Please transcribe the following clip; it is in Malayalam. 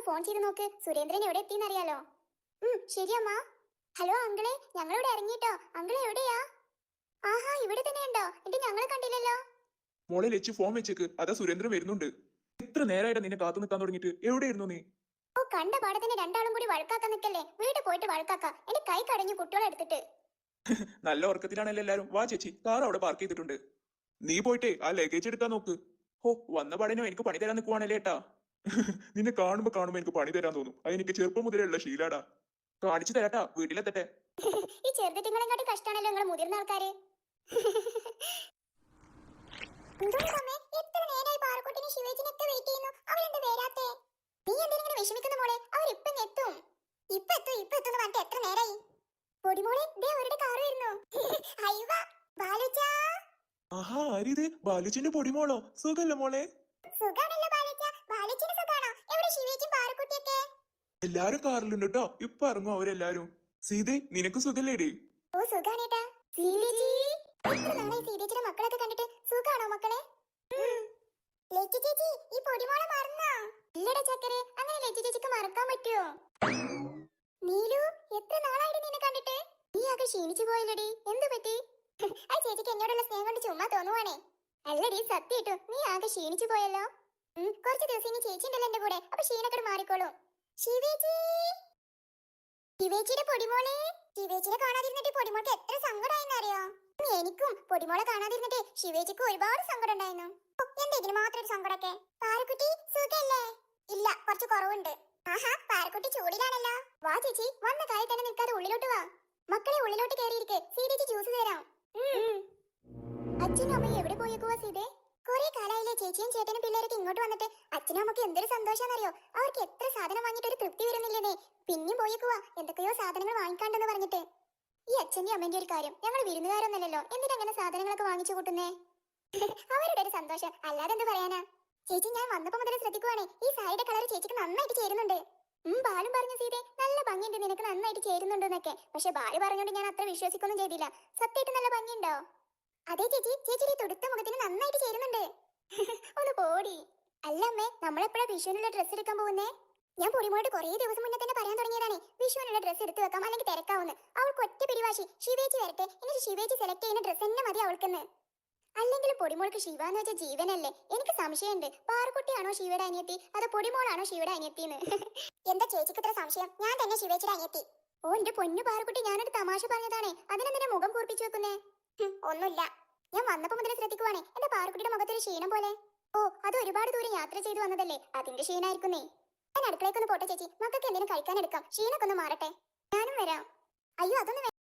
ഫോൺ ചെയ്ത് നോക്ക്, സുരേന്ദ്രൻ എവിടെ എത്തിയെന്നറിയാലോ. ശരിയമ്മ. ഹലോ അങ്കിളെ, ഞങ്ങളിവിടെ ഇറങ്ങിട്ടോ. അങ്കിളെ എവിടെയാ? ആഹാ, ഇവിടെ തന്നെ ഉണ്ടോ? എന്നിട്ട് ഞങ്ങളെ കണ്ടില്ലല്ലോ. മോളെ ലച്ചു ഫോൺ വെച്ചേക്ക്, അതാ സുരേന്ദ്രൻ വരുന്നുണ്ട്. എത്ര നേരമായിട്ട് നിന്നെ കാത്തു നിൽക്കാൻ തുടങ്ങിയിട്ട് എവിടെയായിരുന്നു നീ? ഓ, കണ്ട പാടത്തിന് രണ്ടാളും കൂടി വഴക്കാക്കാൻ നിൽക്കല്ലേ. വീട്ടിൽ പോയിട്ട് വഴക്കാക്ക. എന്റെ കൈ കടഞ്ഞു കുട്ടികളെ എടുത്തിട്ട്. നല്ല ഉറക്കത്തിലാണല്ലോ എല്ലാരും. വാ ചേച്ചി, കാർ അവിടെ പാർക്ക് ചെയ്തിട്ടുണ്ട്. നീ പോയിട്ടേ ആ ലഗേജ് എടുക്കാൻ നോക്ക്. ഓ, വന്ന പാടനോ എനിക്ക് പണി തരാൻ നിൽക്കുവാണല്ലേ ഏട്ടാ. നിന്നെ കാണുമ്പോ എനിക്ക് പണി തരാൻ തോന്നും. അത് എനിക്ക് ചെറുപ്പം മുതലേ ഉള്ള ശീലാടാ. കാണിച്ചു തരാട്ടാ, വീട്ടിലെത്തട്ടെ. ഈ ചെറുതിങ്ങളെ കാട്ടി കഷ്ടാണല്ലോ നിങ്ങൾ മുതിർന്ന ആൾക്കാര്. എത്ര നേരമായി പാറക്കുട്ടിനെ ശിവേച്ചിനൊക്കെ വെയിറ്റ് ചെയ്യുന്നു. അവരെന്താ വരാത്തെ? നീ എന്തിനെ വിഷമിക്കുന്ന മോളെ? അവരിപ്പം എത്തും. ഇപ്പൊ എത്തും പറഞ്ഞിട്ട് എത്ര നേരായി? പൊടിമോളെ, ദേ അവരുടെ കാറ് വരുന്നു. അയ്യോ ബാലുച്ചാ. ആഹാ, ആരിത്? ബാലുച്ചിന്റെ പൊടിമോളോ? സുഖല്ലേ മോളെ? സുഖാണല്ലോ ബാലുച്ചാ. ബാലുച്ചിന് സുഖാണോ? എവിടെ ശിവേച്ചും പാറക്കുട്ടിയൊക്കെ? എല്ലാരും കാറിലുണ്ട് കേട്ടോ. ഇപ്പൊ ഇറങ്ങും അവരെല്ലാരും. സീതേ, നിനക്ക് സുഖല്ലേടി? ഓ, സുഖാണേട്ടാ. സീതേച്ചി, എത്ര നാളായി സീതേച്ചിയുടെ മക്കളൊക്കെ കണ്ടിട്ട്. സുഖാണോ മക്കളെ? ലച്ചു ചേച്ചി, ഈ പൊടിമോളെ മറന്നോ? ഇല്ലടാ ചക്കരെ, അങ്ങനെ ലച്ചു ചേച്ചിക്ക് മറക്കാൻ പറ്റുമോ? നീലു, എത്ര നാളായിട്ട് നിന്നെ കണ്ടിട്ട്. നീ ആകെ ക്ഷീണിച്ചു പോയില്ലടി, എന്ത് പറ്റി? ആ ചേച്ചിക്ക് എന്നോടുള്ള സ്നേഹം കൊണ്ട് ചുമ്മാ തോന്നുവാണേ. അല്ലടി, സത്യായിട്ടു നീ ആകെ ക്ഷീണിച്ചു പോയല്ലോ. കുറച്ച് ദിവസം ഇനി ചേച്ചി ഉണ്ടല്ലോ എന്റെ കൂടെ, അപ്പൊ ക്ഷീണക്കട് മാറിക്കോളൂ. ശിവേച്ചി, ശിവേച്ചിയുടെ പൊടിമോളെ. ശിവേച്ചിനെ കാണാതിരുന്നിട്ട് പൊടിമോൾക്ക് എത്ര സങ്കടമായെന്നറിയോ? എനിക്കും പൊടിമോളെ കാണാതിരുന്നിട്ട് ശിവേച്ചിക്ക് ഒരുപാട് സങ്കടം ഉണ്ടായിരുന്നു. എന്താ ഇതിന് മാത്രം ഒരു സങ്കടമൊക്കെ? പാറക്കുട്ടി സുഖല്ലേ? ഇല്ല, കുറച്ച് കുറവുണ്ട്. ആഹാ, പാറക്കുട്ടി ചൂടിലാണല്ലോ. വാ ചേച്ചി, വന്ന കാര്യം തന്നെ നിൽക്കാതെ ഉള്ളിലോട്ട് വാ. മക്കളെ ഉള്ളിലോട്ട് കയറിയിരിക്കെ, സീതേച്ചി ജ്യൂസ് തരാം. അച്ഛനും അമ്മയും എവിടെ പോയേക്കുവാ സീതേ? കുറെ കാലായില്ലേ ചേച്ചിയും ചേട്ടനും പിള്ളേരൊക്കെ ഇങ്ങോട്ട് വന്നിട്ട്. അച്ഛനും അമ്മക്ക് എന്തൊരു സന്തോഷാന്നറിയോ? അവർക്ക് എത്ര സാധനം വാങ്ങിയിട്ട് ഒരു തൃപ്തി വരുന്നില്ലേ. പിന്നെയും പോയേക്കുവാ എന്തൊക്കെയോ സാധനങ്ങൾ വാങ്ങിക്കാണ്ടെന്ന് പറഞ്ഞിട്ട്. ഈ അച്ഛന്റെ അമ്മന്റെ ഒരു കാര്യം, ഞങ്ങൾ വിരുന്നുകാരൊന്നല്ലല്ലോ, എന്തിനാ അങ്ങനെ സാധനങ്ങളൊക്കെ വാങ്ങിച്ചു കൂട്ടുന്നേ? അവരുടെ ഒരു സന്തോഷം, അല്ലാതെ എന്ത് പറയാനാ. ചേച്ചി, ഞാൻ വന്നപ്പോ മുതൽ ശ്രദ്ധിക്കുവാണേ, ഈ സാരിയുടെ കളർ ചേച്ചിക്ക് നന്നായിട്ട് ചേരുന്നുണ്ട്. ബാലും പറഞ്ഞു സീതേ, നല്ല ഭംഗിയുണ്ട്, നിനക്ക് നന്നായിട്ട് ചേരുന്നുണ്ടെന്നൊക്കെ. പക്ഷെ ബാല് പറഞ്ഞോണ്ട് ഞാൻ അത്ര വിശ്വസിക്കൊന്നും ചെയ്തില്ല. സത്യമായിട്ട് നല്ല ഭംഗിയുണ്ടോ? അതെ ചേച്ചി, ചേച്ചിയുടെ ഈ തുടുത്ത മുഖത്തിന് നന്നായിട്ട് ചേരുന്നുണ്ട്. ഒന്ന് പോടി. അല്ല അമ്മേ, നമ്മളെപ്പോഴാ വിഷുവിനുള്ള ഡ്രസ്സ് എടുക്കാൻ പോകുന്നേ? ഞാൻ പൊടിമോട് കുറേ ദിവസം മുന്നേ തന്നെ പറയാൻ തുടങ്ങിയതാണ്, വിഷുവിനുള്ള ഡ്രസ്സ് എടുത്തു വെക്കാം, അല്ലെങ്കിൽ തിരക്കാവുന്ന്. അവൾക്ക് ഒറ്റ പിടിവാശി, ശിവേച്ചി വരട്ടെ, എന്നിട്ട് ശിവേച്ചി സെലക്ട് ചെയ്യുന്ന ഡ്രസ്സ് തന്നെ മതി അവൾക്കെന്ന്. അല്ലെങ്കിൽ പൊടിമോൾക്ക് ശിവ എന്ന് വെച്ച ജീവനല്ലേ. എനിക്ക് സംശയമുണ്ട്, പാറക്കുട്ടിയാണോ ശിവയുടെ അനിയത്തി, അതോ പൊടിമോളാണോ ശിവയുടെ അനിയത്തിന്ന്. എന്താ ചേച്ചിക്ക് ഇത്ര സംശയം? ഞാൻ തന്നെ ശിവേച്ചിയുടെ അനിയത്തി. ഓ എന്റെ പൊന്നു പാറക്കുട്ടി, ഞാനൊരു തമാശ പറഞ്ഞതാണേ, അതിനെന്തിനാ മുഖം കൂർപ്പിച്ചു വെക്കുന്നേ? ഒന്നുമില്ല, ഞാൻ വന്നപ്പോ മുതൽ ശ്രദ്ധിക്കുവാണേ, എന്റെ പാറക്കുട്ടിയുടെ മുഖത്തൊരു ക്ഷീണം പോലെ. ഓ, അത് ഒരുപാട് ദൂരം യാത്ര ചെയ്തു വന്നതല്ലേ, അതിന്റെ ക്ഷീണായിരിക്കുന്നേ. ഞാൻ അടുക്കളേക്കൊന്ന് പോട്ടെ ചേച്ചി, മക്കൾക്ക് എന്തെങ്കിലും കഴിക്കാൻ എടുക്കാം, ക്ഷീണൊക്കെ ഒന്ന് മാറട്ടെ. ഞാനും വരാം. അയ്യോ, അതൊന്നും